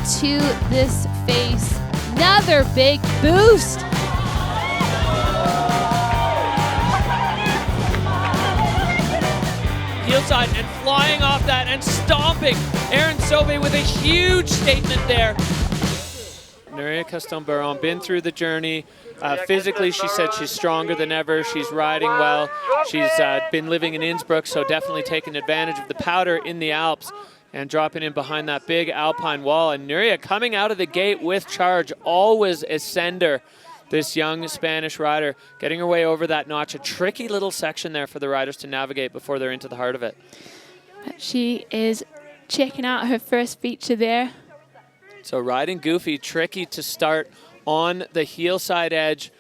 into this face. Another big boost. Heel side and flying off that and stomping. Erin Sauve with a huge statement there. Núria Castán Baron, been through the journey. Physically, she said she's stronger than ever. She's riding well. She's been living in Innsbruck, so definitely taking advantage of the powder in the Alps and dropping in behind that big alpine wall. And Núria coming out of the gate with charge, always a sender. This young Spanish rider getting her way over that notch. A tricky little section there for the riders to navigate before they're into the heart of it. But she is checking out her first feature there. So riding goofy, tricky to start on the heel side edge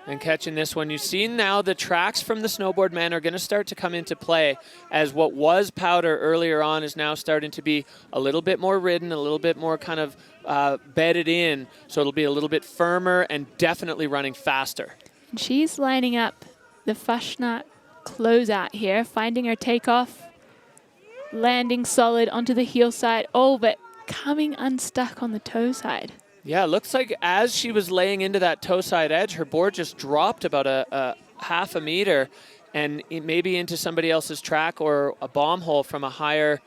and catching this one. You see now the tracks from the snowboard men are going to start to come into play, as what was powder earlier on is now starting to be a little bit more ridden, a little bit more kind of bedded in, so it'll be a little bit firmer and definitely running faster. And she's lining up the Fashionat closeout here, finding her takeoff, landing solid onto the heel side, but coming unstuck on the toe side. Yeah, it looks like as she was laying into that toe side edge, her board just dropped about a half a meter and maybe into somebody else's track or a bomb hole from a higher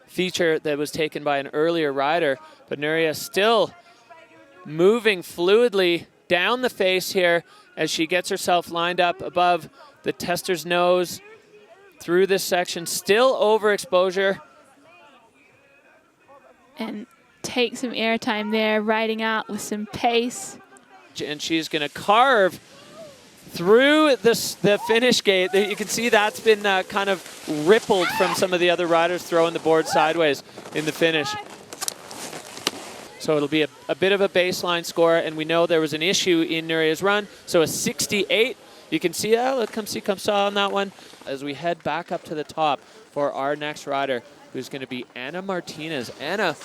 feature that was taken by an earlier rider. But Núria still moving fluidly down the face here as she gets herself lined up above the tester's nose through this section. Still overexposure. And take some airtime there, riding out with some pace. And she's going to carve through the finish gate. You can see that's been kind of rippled from some of the other riders throwing the board sideways in the finish. So it'll be a bit of a baseline score, and we know there was an issue in Núria's run. So a 68. You can see, come saw on that one as we head back up to the top for our next rider, who's going to be Anna Martinez. Anna,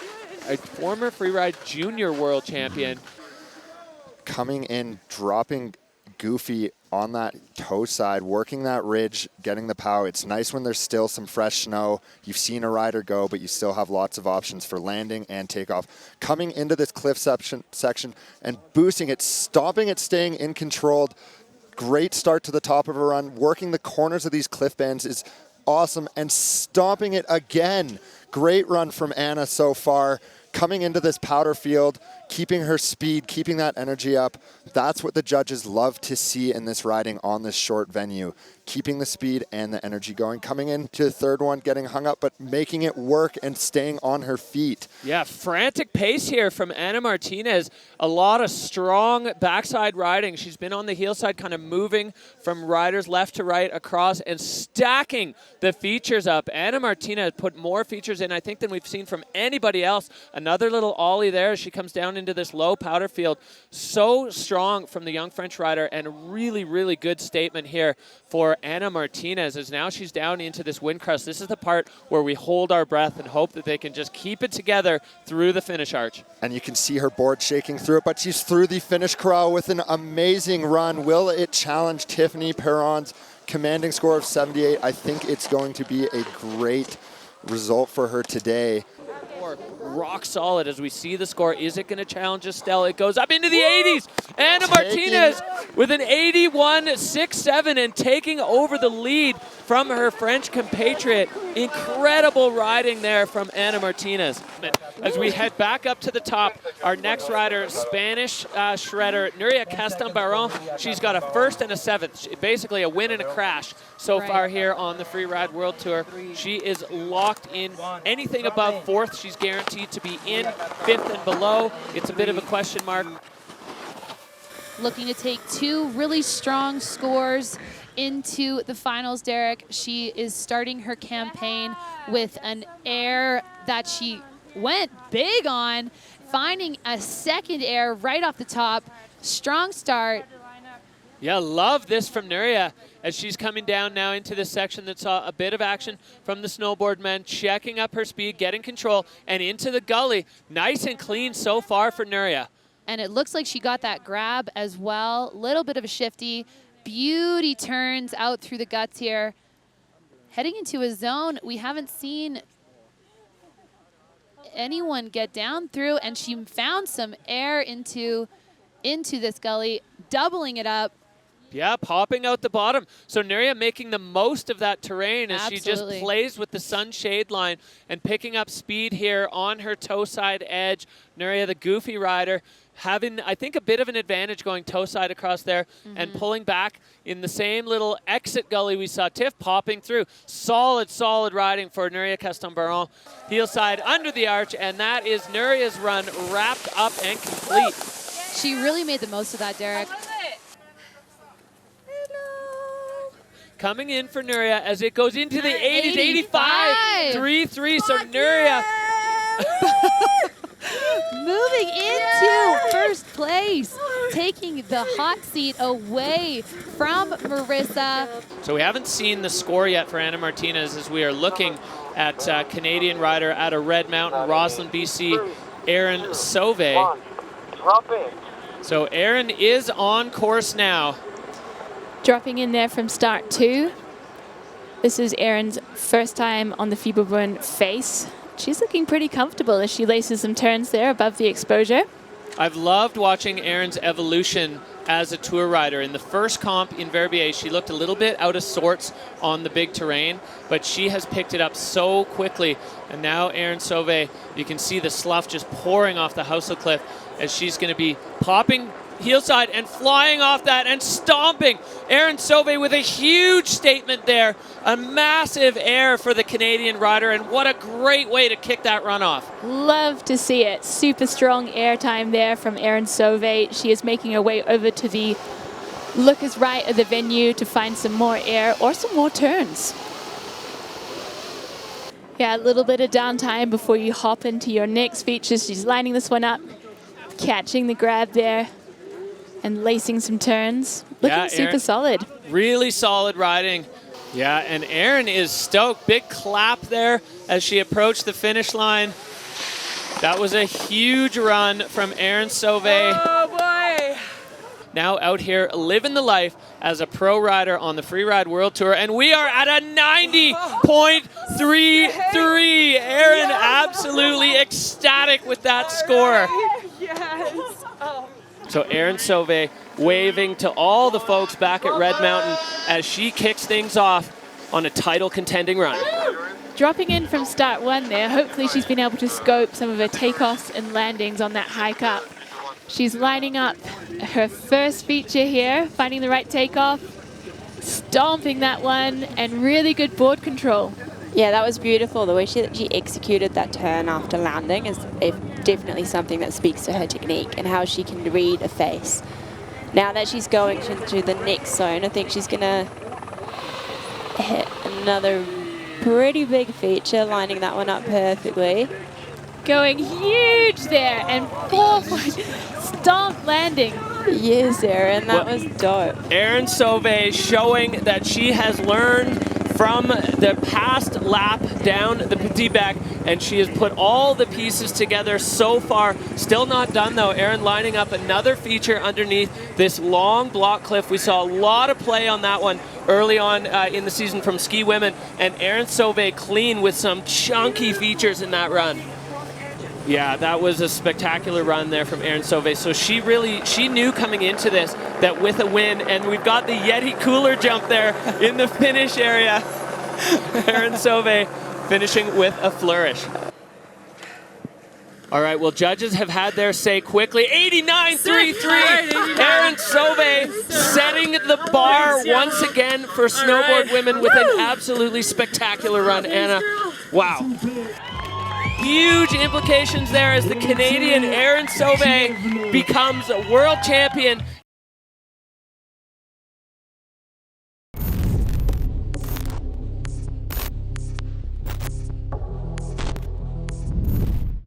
a former Freeride Junior World Champion. Coming in, dropping goofy on that toe side, working that ridge, getting the pow. It's nice when there's still some fresh snow. You've seen a rider go, but you still have lots of options for landing and takeoff. Coming into this cliff section and boosting it, stopping it, staying in control. Great start to the top of a run. Working the corners of these cliff bends is awesome, and stomping it again. Great run from Anna so far. Coming into this powder field, keeping her speed, keeping that energy up. That's what the judges love to see in this riding on this short venue. Keeping the speed and the energy going. Coming into the third one, getting hung up, but making it work and staying on her feet. Yeah, frantic pace here from Anna Martinez. A lot of strong backside riding. She's been on the heel side, kind of moving from riders left to right across and stacking the features up. Anna Martinez put more features in, I think, than we've seen from anybody else. Another little ollie there as she comes down into this low powder field. So strong from the young French rider, and a really, really good statement here for Anna Martinez, as now she's down into this wind crust. This is the part where we hold our breath and hope that they can just keep it together through the finish arch. And you can see her board shaking through it, but she's through the finish corral with an amazing run. Will it challenge Tiffany Perron's commanding score of 78? I think it's going to be a great result for her today. Rock solid as we see the score. Is it going to challenge Estelle? It goes up into the 80s. Anna Martinez with an 81.67 and taking over the lead from her French compatriot. Incredible riding there from Anna Martinez. As we head back up to the top, our next rider, Spanish shredder, Nuria Castan Baron. She's got a first and a seventh. Basically a win and a crash so far here on the Freeride World Tour. She is locked in. Anything above fourth, she's guaranteed to be in. Fifth and below, it's a bit of a question mark. Looking to take two really strong scores into the finals, Derek. She is starting her campaign with an air that she went big on, finding a second air right off the top. Strong start. Yeah, love this from Núria as she's coming down now into this section that saw a bit of action from the snowboard men, checking up her speed, getting control, and into the gully. Nice and clean so far for Núria. And it looks like she got that grab as well. Little bit of a shifty. Beauty turns out through the guts here. Heading into a zone we haven't seen anyone get down through, and she found some air into this gully, doubling it up. Yeah, popping out the bottom. So Nuria making the most of that terrain as she just plays with the sunshade line and picking up speed here on her toe side edge. Nuria, the goofy rider, having, I think, a bit of an advantage going toe side across there and pulling back in the same little exit gully we saw Tiff popping through. Solid, solid riding for Núria Castán Baron. Heel side under the arch, and that is Nuria's run wrapped up and complete. She really made the most of that, Derek. Coming in for Nuria as it goes into the 80s, 85, 3-3. So Nuria moving into first place, taking the hot seat away from Marissa. So we haven't seen the score yet for Anna Martinez as we are looking at Canadian rider out of Red Mountain, Roslyn, BC, Erin Sauve. So Erin is on course now. Dropping in there from start 2. This is Erin's first time on the Fieberbrunn face. She's looking pretty comfortable as she laces some turns there above the exposure. I've loved watching Erin's evolution as a tour rider. In the first comp in Verbier, she looked a little bit out of sorts on the big terrain, but she has picked it up so quickly. And now Erin Sauve, you can see the slough just pouring off the Housel Cliff as she's going to be popping heel side and flying off that and stomping. Erin Sauve with a huge statement there. A massive air for the Canadian rider, and what a great way to kick that run off. Love to see it. Super strong air time there from Erin Sauve. She is making her way over to the lookers right of the venue to find some more air or some more turns. Yeah, a little bit of downtime before you hop into your next features. She's lining this one up, catching the grab there, and lacing some turns. Looking super solid. Really solid riding. Yeah, and Erin is stoked. Big clap there as she approached the finish line. That was a huge run from Erin Sauve. Oh boy! Now out here living the life as a pro rider on the Freeride World Tour, and we are at a 90.33. Erin absolutely ecstatic with that score. Yes! Oh. So Erin Sauve waving to all the folks back at Red Mountain as she kicks things off on a title contending run. Dropping in from start 1 there. Hopefully she's been able to scope some of her takeoffs and landings on that hike up. She's lining up her first feature here, finding the right takeoff, stomping that one, and really good board control. Yeah, that was beautiful. The way she executed that turn after landing is definitely something that speaks to her technique and how she can read a face. Now that she's going into the next zone, I think she's going to hit another pretty big feature, lining that one up perfectly. Going huge there and forward stomp landing. Yes, Erin, that was dope. Erin Sauve showing that she has learned from the past lap down the Petit Bec, and she has put all the pieces together so far. Still not done though. Erin lining up another feature underneath this long block cliff. We saw a lot of play on that one early on in the season from Ski Women, and Erin Sauve clean with some chunky features in that run. Yeah, that was a spectacular run there from Erin Sauve. So she knew coming into this that with a win, and we've got the Yeti cooler jump there in the finish area. Erin Sauve finishing with a flourish. All right, well, judges have had their say quickly. 89.33. Erin Sauve setting the bar once again for snowboard women with an absolutely spectacular run. Anna, wow. Huge implications there as the Canadian Erin Sauve becomes a world champion